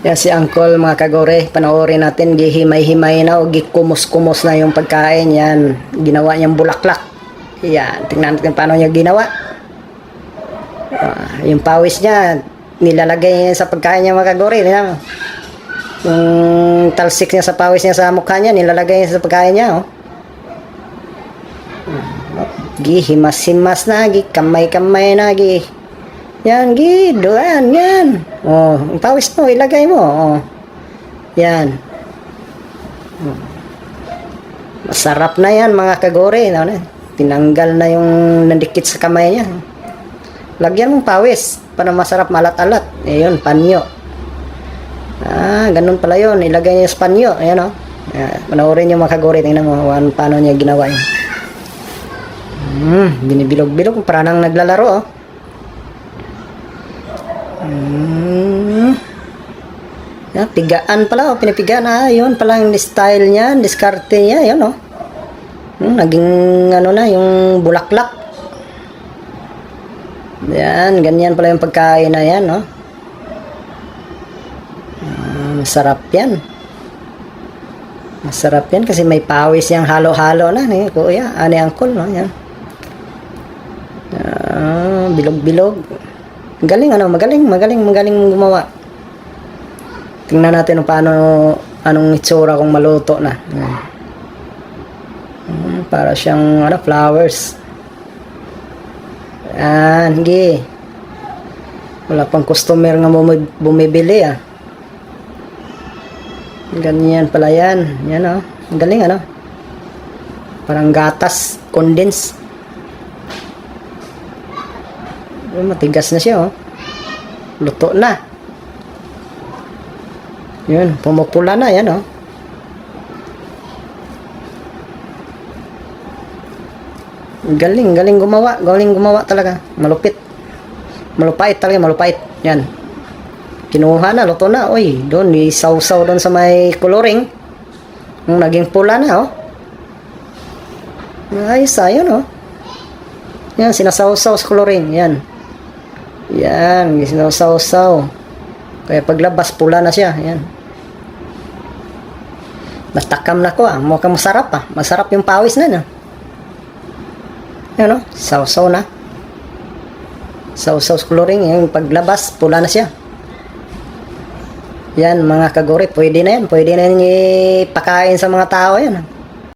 Yan si Uncle mga kagore, panoorin natin, gihimay-himay na o gikumos-kumos na yung pagkain. Yan, ginawa niyang bulaklak. Yan, tingnan natin paano niya ginawa. Yung pawis niya, nilalagay niya sa pagkain niya mga kagore. Yung talsik niya sa pawis niya sa mukha niya, nilalagay niya sa pagkain niya. Gihimas-himas na, kamay-kamay na, yan, doan, yan. Ang pawis mo, ilagay mo. Yan. Masarap na yan, mga kagore. Tinanggal na yung nandikit sa kamay niya. Lagyan mong pawis para masarap malat-alat. Ayun, panyo. Ganun pala yun. Ilagay niya sa panyo. Ayan, panoorin niyo mga kagore. Tingnan mo paano niya ginawa yun. Binibilog-bilog. Parang naglalaro, Yan, pigaan pala, pinipigaan. Yun pala yung style niya, diskarte niya, yun naging ano na, yung bulaklak. Yan, ganyan pala yung pagkain na yan, masarap yan. Masarap yan kasi may pawis yung halo-halo na, kuya, Uncle, yan. Bilog-bilog. Galing, magaling gumawa. Tingnan natin anong itsura kung maluto na. Para siyang flowers. Hindi. Wala pang customer nga bumibili Ganyan pala yan. Yan galing Parang gatas, condense. Matigas na siya luto na. Yun, pumupula na yan Galing gumawa talaga. Malupait talaga. Yan. Kinuha na, luto na. Doon, isaw-saw doon sa may coloring. Naging pula na ayos yun Yan, sinasaw-saw sa coloring. Yan, sinasaw-saw. Kaya paglabas, pula na siya. Yan. Natakam na ko mukhang masarap Masarap yung pawis na Yan saw-saw na. Saw-saw sa coloring. Yung paglabas, pula na siya. Yan mga kagore, pwede na yan. Pwede na yan ipakain sa mga tao yan